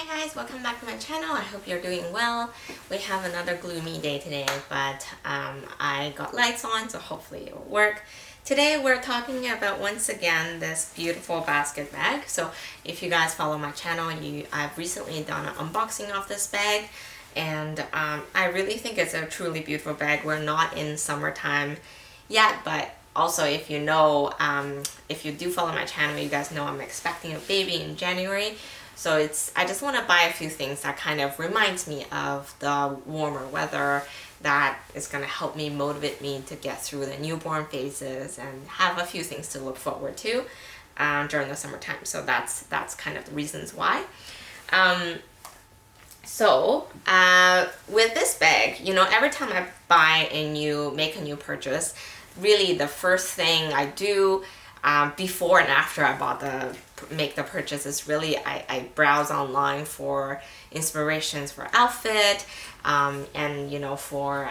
Hi guys, welcome back to my channel. I hope you're doing well. We have another gloomy day today, but I got lights on, so hopefully it will work. Today we're talking about, once again, this beautiful basket bag. So if you guys follow my channel, I've recently done an unboxing of this bag, and I really think it's a truly beautiful bag. We're not in summertime yet, but also, if you know, if you do follow my channel, you guys know I'm expecting a baby in January. So I just want to buy a few things that kind of reminds me of the warmer weather, that is going to help me, motivate me to get through the newborn phases and have a few things to look forward to during the summertime. So that's kind of the reasons why. With this bag, you know, every time I make a new purchase, really the first thing I do before and after I make the purchase is really I browse online for inspirations for outfit, and you know, for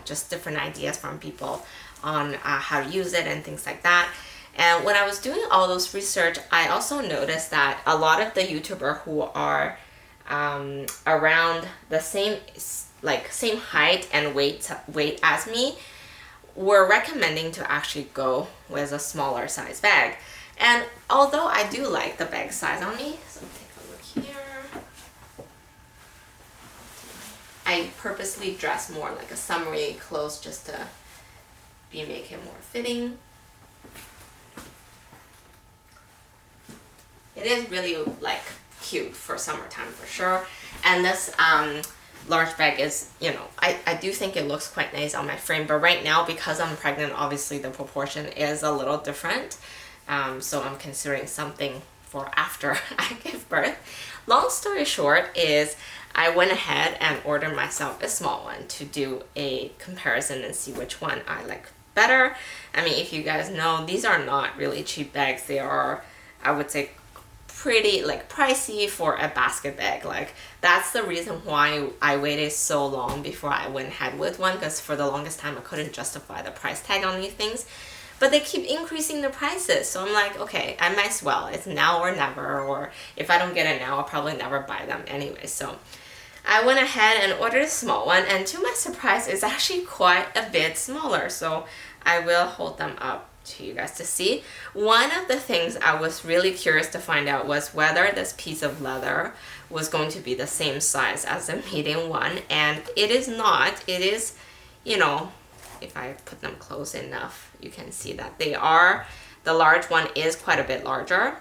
just different ideas from people on how to use it and things like that. And when I was doing all those research, I also noticed that a lot of the YouTubers who are around the same height and weight as me were recommending to actually go with a smaller size bag. And although I do like the bag size on me, so take a look here. I purposely dress more like a summery clothes just to make it more fitting. It is really like cute for summertime for sure. And this large bag is, you know, I do think it looks quite nice on my frame, but right now, because I'm pregnant, obviously the proportion is a little different. So I'm considering something for after I give birth. Long story short is I went ahead and ordered myself a small one to do a comparison and see which one I like better. I mean, if you guys know, these are not really cheap bags. They are, I would say, pretty pricey for a basket bag. Like, that's the reason why I waited so long before I went ahead with one, because for the longest time I couldn't justify the price tag on these things. But they keep increasing the prices, so I'm like, okay, I might as well. It's now or never, or if I don't get it now, I'll probably never buy them anyway. So I went ahead and ordered a small one, and to my surprise, it's actually quite a bit smaller. So I will hold them up to you guys to see. One of the things I was really curious to find out was whether this piece of leather was going to be the same size as the medium one, and it is not. It is, you know, if I put them close enough, you can see that they are, the large one is quite a bit larger,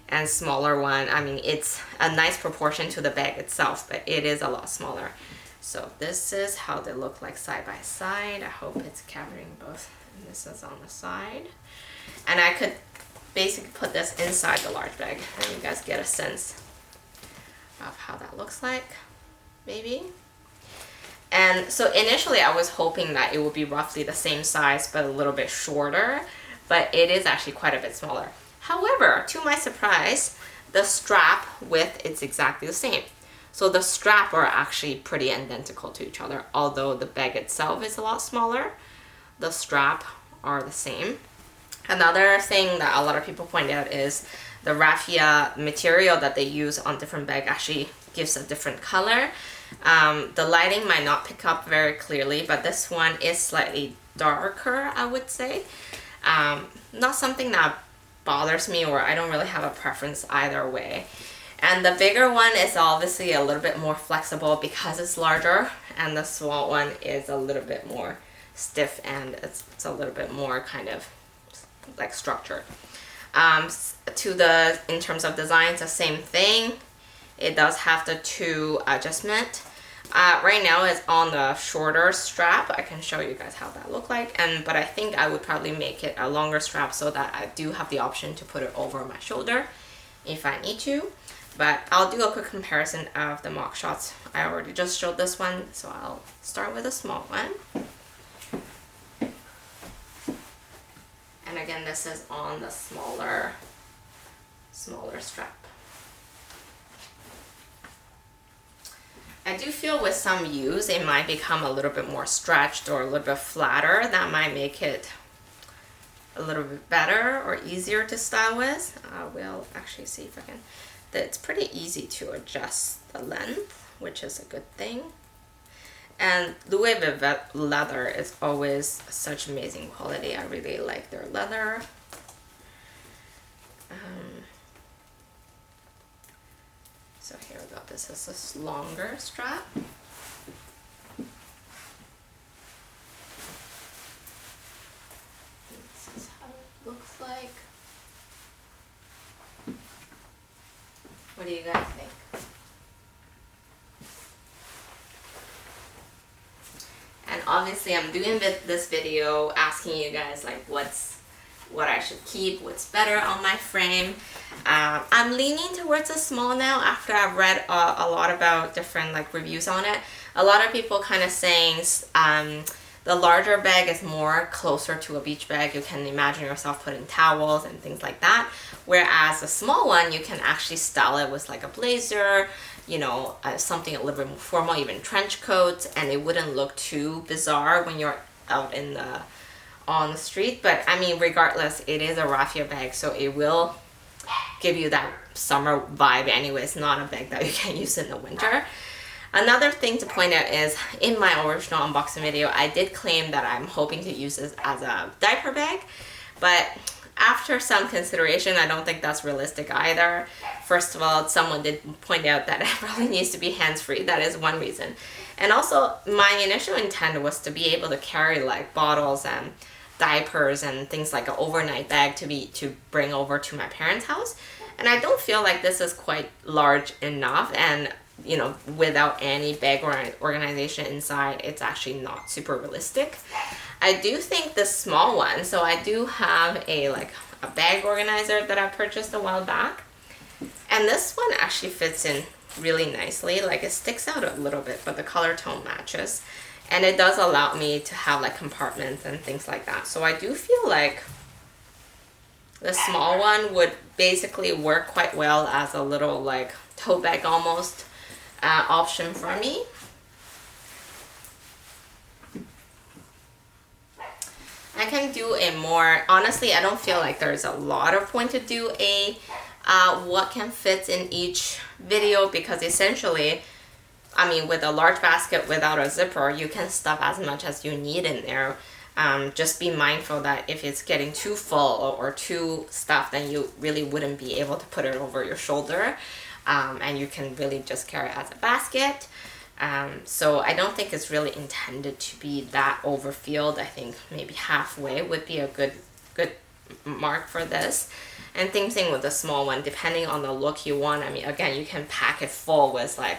and smaller one, I mean, it's a nice proportion to the bag itself, but it is a lot smaller. So this is how they look like side by side. I hope it's covering both. And this is on the side. And I could basically put this inside the large bag, and you guys get a sense of how that looks like, maybe. And so initially I was hoping that it would be roughly the same size but a little bit shorter, but it is actually quite a bit smaller. However, to my surprise, the strap width is exactly the same. So the strap are actually pretty identical to each other. Although the bag itself is a lot smaller, the strap are the same. Another thing that a lot of people point out is the raffia material that they use on different bags actually gives a different color. The lighting might not pick up very clearly, but this one is slightly darker, I would say. Not something that bothers me, or I don't really have a preference either way. And the bigger one is obviously a little bit more flexible because it's larger, and the small one is a little bit more stiff, and it's a little bit more kind of like structured. In terms of designs, the same thing. It does have the two adjustment. Right now it's on the shorter strap. I can show you guys how that look like, but I think I would probably make it a longer strap so that I do have the option to put it over my shoulder if I need to. But I'll do a quick comparison of the mock shots. I already just showed this one, so I'll start with a small one. And again, this is on the smaller strap. I do feel with some use, it might become a little bit more stretched or a little bit flatter. That might make it a little bit better or easier to style with. I will actually see if I can it's pretty easy to adjust the length, which is a good thing. And Loewe leather is always such amazing quality. I really like their leather. So here we go. This is this longer strap. This is how it looks like. What do you guys think? And obviously I'm doing this video asking you guys like what I should keep, what's better on my frame. I'm leaning towards a small now after I've read a lot about different like reviews on it. A lot of people kind of saying the larger bag is more closer to a beach bag. You can imagine yourself putting towels and things like that. Whereas the small one, you can actually style it with like a blazer, you know, something a little bit more formal, even trench coats, and it wouldn't look too bizarre when you're out on the street. But I mean, regardless, it is a raffia bag, so it will give you that summer vibe anyway. It's not a bag that you can use in the winter. Another thing to point out is in my original unboxing video, I did claim that I'm hoping to use this as a diaper bag, but after some consideration, I don't think that's realistic either. First of all, someone did point out that it probably needs to be hands-free. That is one reason. And also, my initial intent was to be able to carry like bottles and diapers and things like an overnight bag to bring over to my parents' house. And I don't feel like this is quite large enough, and you know, without any bag organization inside, it's actually not super realistic. I do think the small one, so I do have a bag organizer that I purchased a while back, and this one actually fits in really nicely. Like, it sticks out a little bit, but the color tone matches, and it does allow me to have like compartments and things like that. So I do feel like the small one would basically work quite well as a little like tote bag almost option for me. I can do a more, honestly, I don't feel like there's a lot of point to do a what can fit in each video, because essentially, I mean, with a large basket without a zipper, you can stuff as much as you need in there. Just be mindful that if it's getting too full or too stuffed, then you really wouldn't be able to put it over your shoulder. And you can really just carry it as a basket. So I don't think it's really intended to be that overfilled. I think maybe halfway would be a good mark for this. And same thing with the small one, depending on the look you want. I mean, again, you can pack it full with like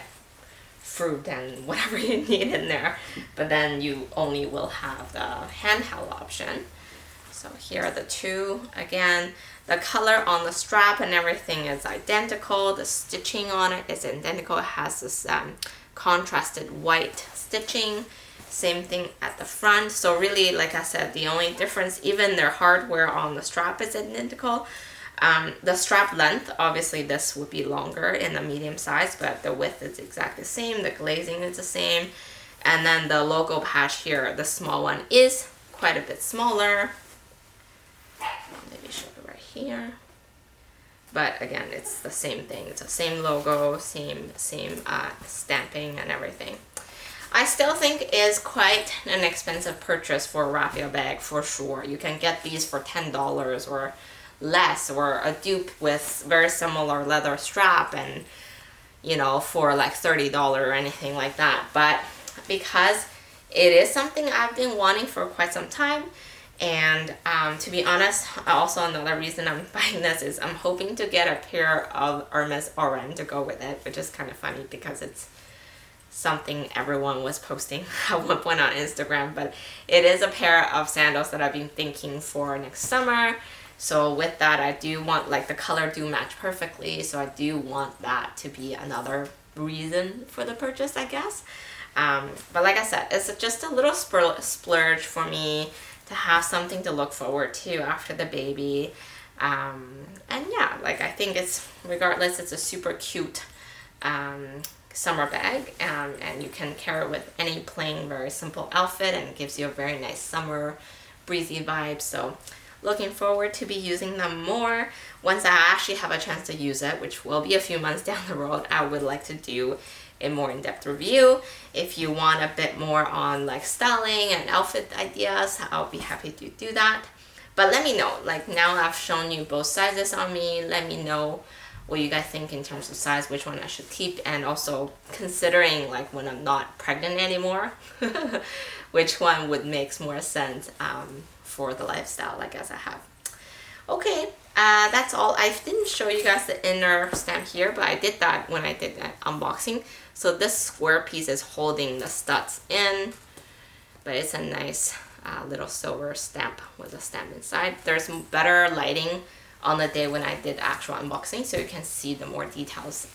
fruit and whatever you need in there, but then you only will have the handheld option. So here are the two. Again, the color on the strap and everything is identical. The stitching on it is identical. It has this contrasted white stitching. Same thing at the front. So really, like I said, the only difference, even their hardware on the strap is identical. The strap length, obviously this would be longer in the medium size, but the width is exactly the same. The glazing is the same. And then the logo patch here, the small one, is quite a bit smaller. Maybe show it right here. But again, it's the same thing. It's the same logo, same stamping and everything. I still think it is quite an expensive purchase for a raffia bag, for sure. You can get these for $10 or less, or a dupe with very similar leather strap and, you know, for like $30 or anything like that. But because it is something I've been wanting for quite some time, and to be honest, also another reason I'm buying this is I'm hoping to get a pair of Hermes RM to go with it, which is kind of funny because it's something everyone was posting at one point on Instagram. But it is a pair of sandals that I've been thinking for next summer. So with that, I do want, like, the color do match perfectly, so I do want that to be another reason for the purchase, I guess. But like I said, it's just a little splurge for me to have something to look forward to after the baby. And yeah, like, I think it's, regardless, it's a super cute summer bag, and you can carry it with any plain, very simple outfit, and it gives you a very nice summer breezy vibe. So Looking forward to be using them more. Once I actually have a chance to use it, which will be a few months down the road, I would like to do a more in-depth review. If you want a bit more on like styling and outfit ideas, I'll be happy to do that. But let me know, like now I've shown you both sizes on me, let me know what you guys think in terms of size, which one I should keep, and also considering like when I'm not pregnant anymore, which one would make more sense for the lifestyle like as I have. Okay, that's all. I didn't show you guys the inner stamp here, but I did that when I did that unboxing. So this square piece is holding the studs in, but it's a nice little silver stamp with a stamp inside. There's better lighting on the day when I did actual unboxing, so you can see the more details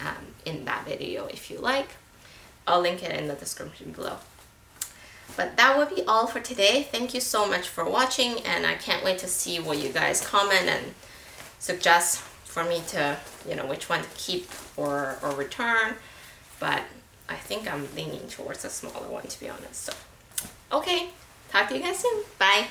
in that video if you like. I'll link it in the description below. But that would be all for today. Thank you so much for watching, and I can't wait to see what you guys comment and suggest for me to, you know, which one to keep or return. But I think I'm leaning towards the smaller one, to be honest. So, okay, talk to you guys soon. Bye.